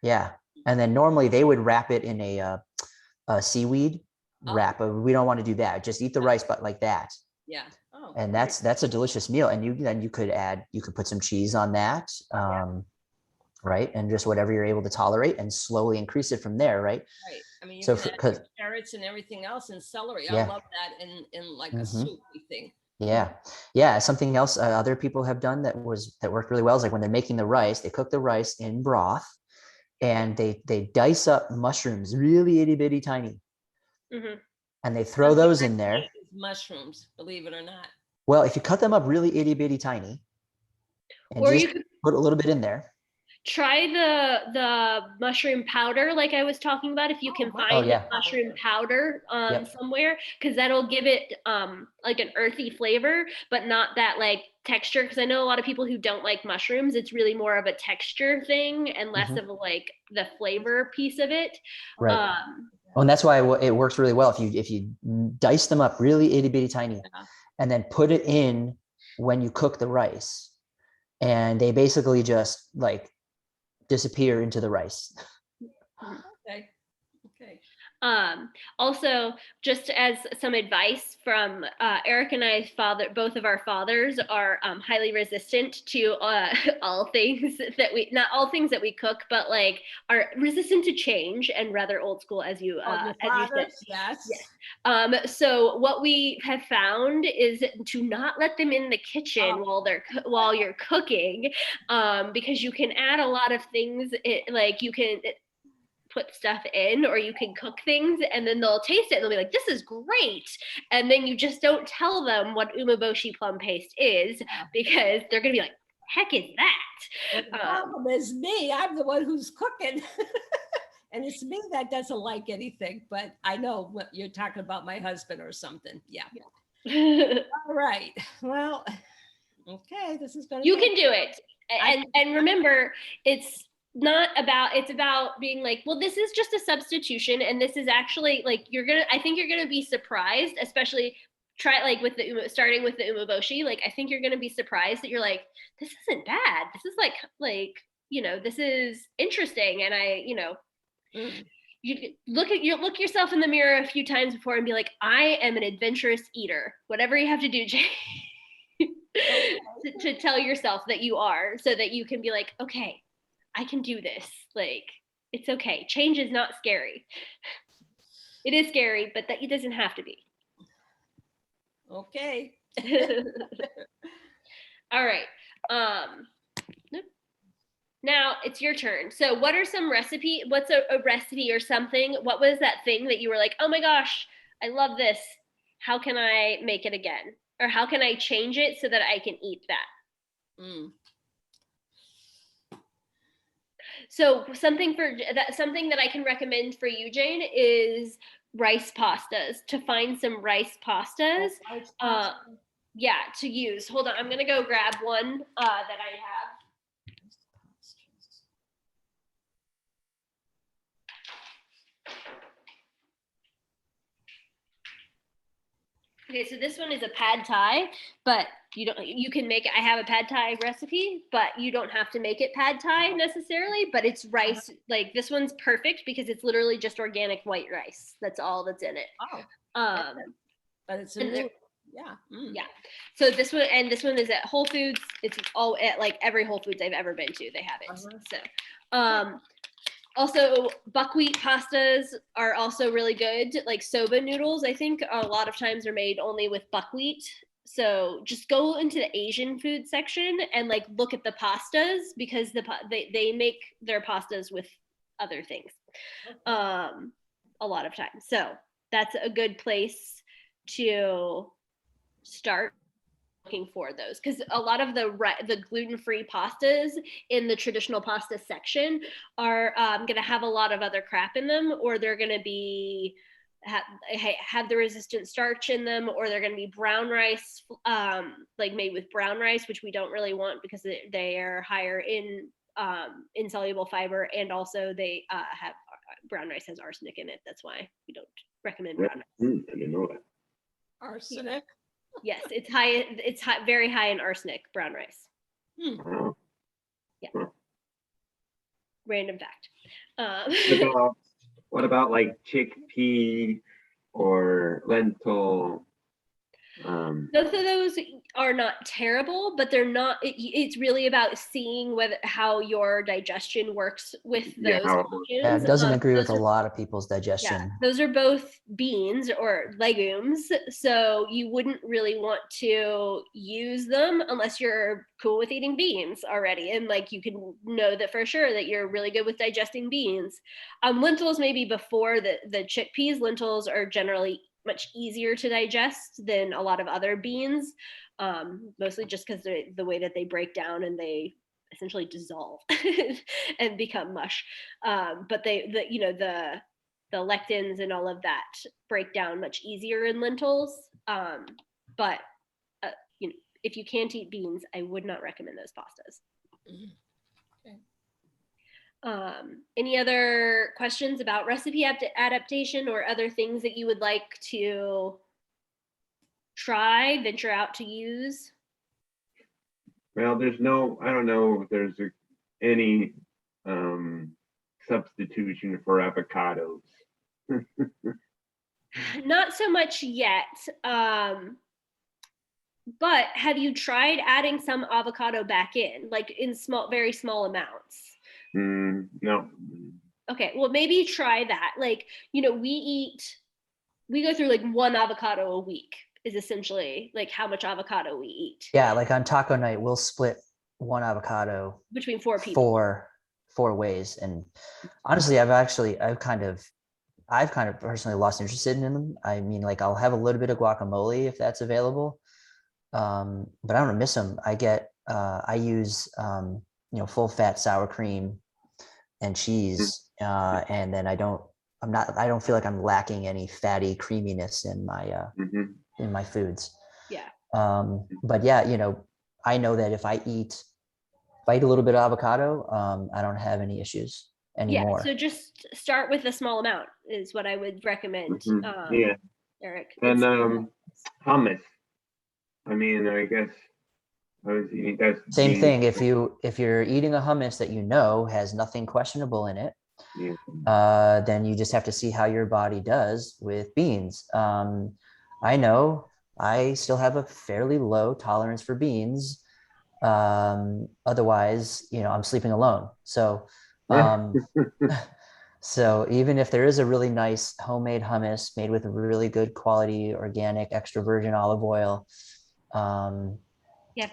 Yeah. And then normally they would wrap it in a seaweed wrap, but we don't want to do that. Just eat the rice, but like that. Yeah. Oh, And that's a delicious meal. And then you could put some cheese on that. Right. And just whatever you're able to tolerate and slowly increase it from there. Right. right. I mean, you So can add carrots and everything else and celery. I Yeah. love that in like a soupy thing. Yeah. Something else other people have done that worked really well is like when they're making the rice, they cook the rice in broth and they dice up mushrooms really itty bitty tiny. And they throw those in there. Mushrooms, believe it or not. Well, if you cut them up really itty bitty tiny and Or just you could put a little bit in there. try the mushroom powder like I was talking about, if you can find mushroom powder somewhere, because that'll give it like an earthy flavor, but not that like texture, because I know a lot of people who don't like mushrooms, it's really more of a texture thing and less of like the flavor piece of it. Right. And that's why it works really well if you dice them up really itty bitty tiny and then put it in when you cook the rice, and they basically just like disappear into the rice. Okay. Also, just as some advice from Eric and I, both of our fathers are highly resistant to all things that not all things that we cook, but like are resistant to change and rather old school, as you said. Yes. So what we have found is to not let them in the kitchen while you're cooking, because you can add a lot of things. Like you can put stuff in, or you can cook things and then they'll taste it and they'll be like, this is great. And then you just don't tell them what umeboshi plum paste is, because they're going to be like, heck is that? The problem is me. I'm the one who's cooking. And it's me that doesn't like anything, but I know what you're talking about, my husband or something. Yeah. All right. Well, okay. This is going to You can do it. And remember, it's about being like, well, this is just a substitution, and this is actually like I think you're gonna be surprised, especially starting with the umeboshi. Like, I think you're gonna be surprised that you're like, this isn't bad. This is like this is interesting, and you look yourself in the mirror a few times before and be like, I am an adventurous eater. Whatever you have to do, Jay, to tell yourself that you are, so that you can be like, okay, I can do this. Like, it's okay. Change is not scary. It is scary, but it doesn't have to be. Okay. All right. Now it's your turn. So what's a recipe or something? What was that thing that you were like, oh my gosh, I love this. How can I make it again? Or how can I change it so that I can eat that? So something that I can recommend for you, Jane, is rice pastas. To find some rice pastas, to use. Hold on, I'm gonna go grab one that I have. Okay, so this one is a pad thai, but you can make it. I have a pad thai recipe, but you don't have to make it pad thai necessarily, but it's rice. Like, this one's perfect because it's literally just organic white rice. That's all that's in it. But it's yeah. So this one is at Whole Foods. It's all at like every Whole Foods I've ever been to. They have it. So, also, buckwheat pastas are also really good. Like soba noodles, I think a lot of times are made only with buckwheat. So just go into the Asian food section and like look at the pastas, because they make their pastas with other things a lot of times. So that's a good place to start looking for those, because a lot of the gluten-free pastas in the traditional pasta section are going to have a lot of other crap in them, or they're going to be have the resistant starch in them, or they're going to be brown rice, like made with brown rice, which we don't really want because they are higher in insoluble fiber, and also they have brown rice has arsenic in it. That's why we don't recommend brown rice. I didn't know that. Arsenic. Yes, it's high. It's very high in arsenic. Brown rice. Yeah. Random fact. What about like chickpea or lentil. Both of those are not terrible, but they're not. It's really about seeing how your digestion works with Yeah, those how it options. works. Yeah, it doesn't agree with those a are- lot of people's Yeah, digestion. those are both beans or legumes, so you wouldn't really want to use them unless you're cool with eating beans already, and like you can know that for sure that you're really good with digesting beans. Lentils maybe before the chickpeas. Lentils are generally much easier to digest than a lot of other beans, mostly just because the way that they break down and they essentially dissolve and become mush. But the lectins and all of that break down much easier in lentils. But if you can't eat beans, I would not recommend those pastas. Any other questions about recipe adaptation or other things that you would like to venture out to use? Well, I don't know if there's any substitution for avocados. Not so much yet. But have you tried adding some avocado back in, like in very small amounts? No. Okay, well, maybe try that. Like, we go through like one avocado a week is essentially like how much avocado we eat. Yeah, like on taco night, we'll split one avocado between 4 people. four ways. And honestly, I've kind of personally lost interest in them. I mean, like I'll have a little bit of guacamole if that's available. But I don't miss them. I use full fat sour cream and cheese, and then I don't feel like I'm lacking any fatty creaminess in my foods. Yeah. But yeah, I know that if I eat a little bit of avocado, I don't have any issues anymore. Yeah, so just start with a small amount is what I would recommend. Yeah. Eric. And hummus. I mean, I guess I was eating that. Same thing. If you're eating a hummus that has nothing questionable in it, then you just have to see how your body does with beans. I know I still have a fairly low tolerance for beans. Otherwise, I'm sleeping alone. So, so even if there is a really nice homemade hummus made with a really good quality organic extra virgin olive oil, and you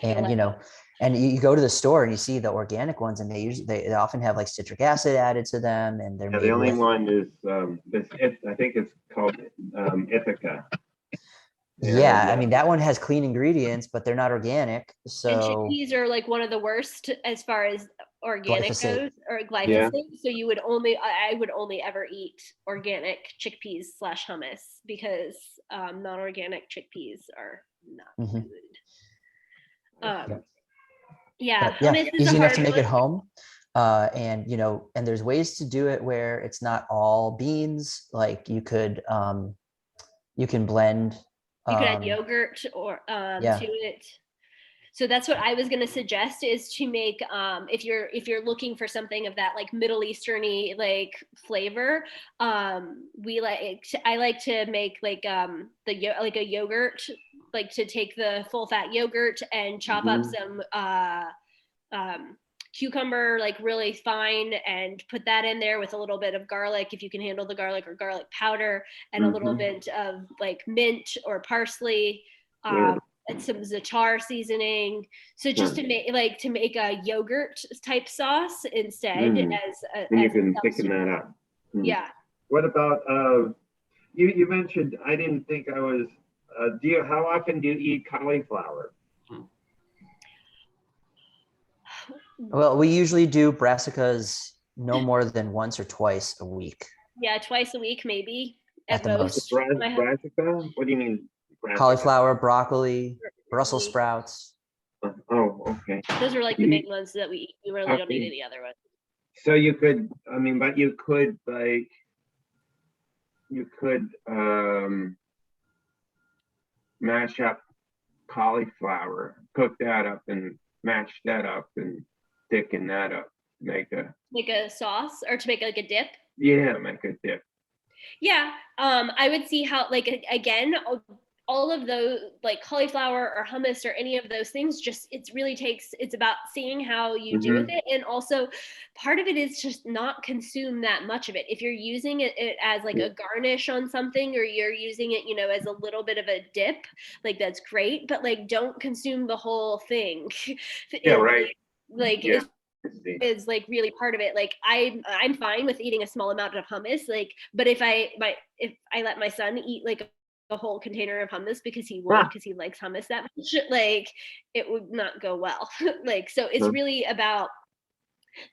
go to the store and you see the organic ones, and they often have like citric acid added to them, and they're the only one is I think it's called Ithaca. Yeah, I mean that one has clean ingredients, but they're not organic. So and chickpeas are like one of the worst as far as organic goes, or glyphosate. Yeah. So I would only ever eat organic chickpeas / hummus because non-organic chickpeas are not good. Yeah, hummus is easy enough to hard make one. at home. And there's ways to do it where it's not all beans. Like you can blend. You could add yogurt or to it. So that's what I was going to suggest is to make if you're looking for something of that like Middle Eastern-y like flavor. I like to make like a yogurt, like to take the full fat yogurt and chop up some cucumber like really fine and put that in there with a little bit of garlic if you can handle the garlic, or garlic powder, and a little bit of like mint or parsley, and some za'atar seasoning. So just to make a yogurt type sauce instead as you can thicken that up. Yeah. What about you mentioned, I didn't think I was how often do you eat cauliflower? Well, we usually do brassicas no more than once or twice a week. Yeah, twice a week maybe at the most. Brassica? What do you mean? Brassica? Cauliflower, broccoli, Brussels sprouts. Oh, okay. Those are like the big ones that we eat. You really don't eat any other ones. So you could, but you could mash up cauliflower, cook that up and mash that up and thicken that up, make a sauce, or to make like a dip. Yeah, make a dip. Yeah, I would see how, like, again, all of those, like cauliflower or hummus or any of those things, just it's really takes, it's about seeing how you do with it. And also part of it is just not consume that much of it. If you're using it as like a garnish on something, or you're using it, you know, as a little bit of a dip, like that's great, but like don't consume the whole thing. Yeah, right. Like Yeah. is like really part of it. Like I'm fine with eating a small amount of hummus, like, but if I let my son eat like a whole container of hummus, because he likes hummus that much, like it would not go well. Like, so it's really about,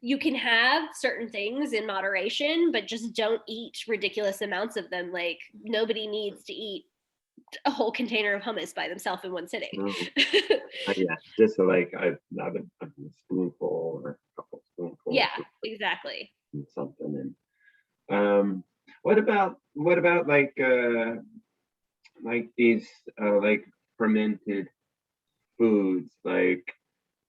you can have certain things in moderation, but just don't eat ridiculous amounts of them. Like nobody needs to eat a whole container of hummus by themselves in one sitting. Yeah, just so like I have a spoonful or a couple spoonfuls. Yeah, exactly. Something. And what about like these like fermented foods, like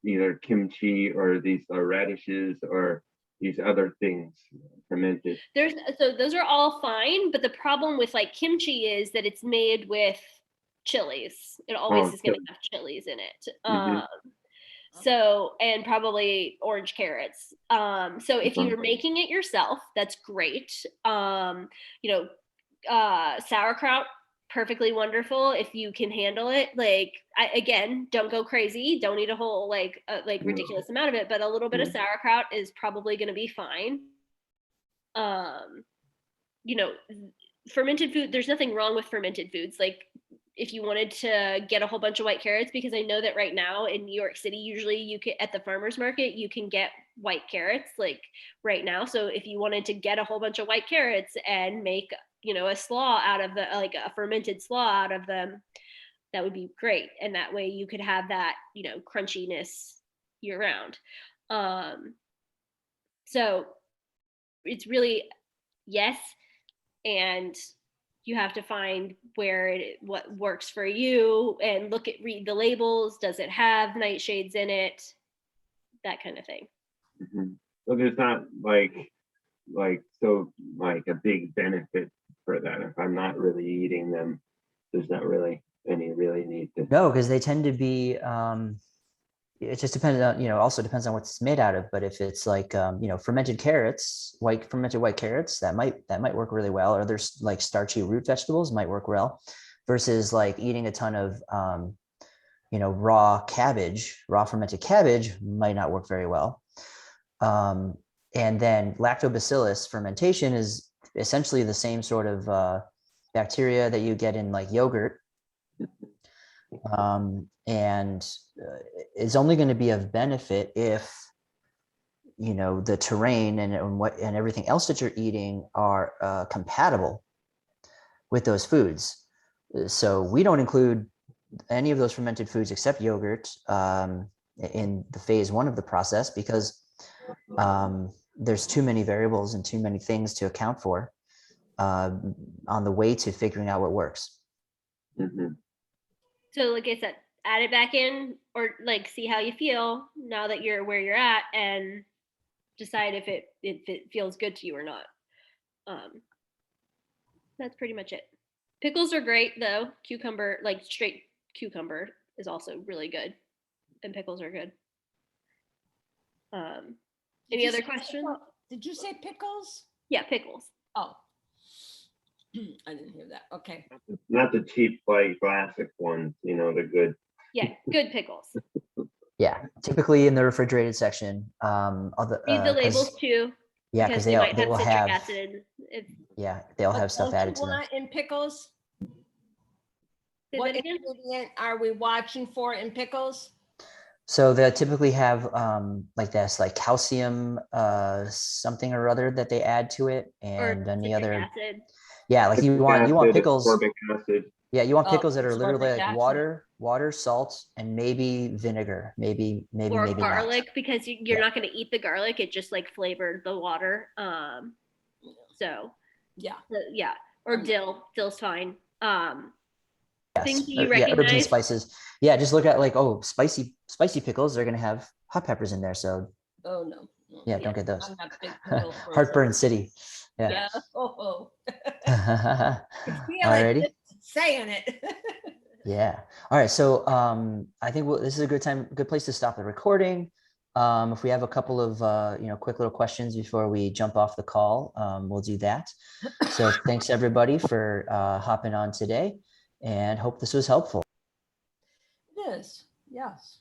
either kimchi or these radishes or these other things fermented? So those are all fine, but the problem with like kimchi is that it's made with chilies. It always is going to have chilies in it. So, and probably orange carrots. So if you're making it yourself, that's great. You know, sauerkraut, perfectly wonderful if you can handle it. Like, again, don't go crazy. Don't eat a whole like ridiculous amount of it, but a little bit of sauerkraut is probably going to be fine. You know, fermented food, there's nothing wrong with fermented foods. Like if you wanted to get a whole bunch of white carrots, because I know that right now in New York City, usually you can, at the farmer's market, you can get white carrots like right now. So if you wanted to get a whole bunch of white carrots and make, you know, a slaw out of the, like a fermented slaw out of them, that would be great. And that way you could have that, you know, crunchiness year round. So it's really, yes. And you have to find what works for you, and read the labels. Does it have nightshades in it? That kind of thing. So there's not like a big benefit for that. If I'm not really eating them, there's not really any need to. No, because they tend to be, it just depends on, you know, also depends on what it's made out of. But if it's like, you know, fermented carrots, fermented white carrots, that might work really well. Or there's like starchy root vegetables might work well, versus like eating a ton of, you know, raw fermented cabbage might not work very well. And then lactobacillus fermentation is essentially the same sort of bacteria that you get in like yogurt. And it's only going to be of benefit if, you know, the terrain and everything else that you're eating are compatible with those foods. So we don't include any of those fermented foods except yogurt in the phase 1 of the process, because there's too many variables and too many things to account for on the way to figuring out what works. So like I said, add it back in, or like see how you feel now that you're where you're at, and decide if it feels good to you or not. That's pretty much it. Pickles are great though. Cucumber, like straight cucumber, is also really good, and pickles are good. Any other questions? Did you say pickles? Yeah, pickles. Oh, I didn't hear that. Okay. Not the cheap, like plastic ones, you know, the good. Yeah, good pickles. Yeah, typically in the refrigerated section. Read the labels too. Yeah, because they will have acid. Yeah, they'll have stuff added to them. In pickles, what ingredient are we watching for in pickles? So they typically have like this, like calcium something or other that they add to it, and any other acid. Yeah, like you want pickles. Acid. Yeah, you want pickles that are literally like water, salt, and maybe vinegar, maybe garlic, not. Because you're not going to eat the garlic. It just like flavored the water. So yeah, or dill. Dill's fine. Things you recognize. Herbs and spices. Yeah, just look at like, oh, spicy pickles. They're going to have hot peppers in there, so Oh, no. No. Yeah, don't get those. I'm not a big potato person. Heartburn City. Yeah. Yeah. Oh, All feel it righty. just saying it. Yeah. All right. So I think this is a good place to stop the recording. If we have a couple of quick little questions before we jump off the call, we'll do that. So thanks everybody for hopping on today, and hope this was helpful. It is. Yes.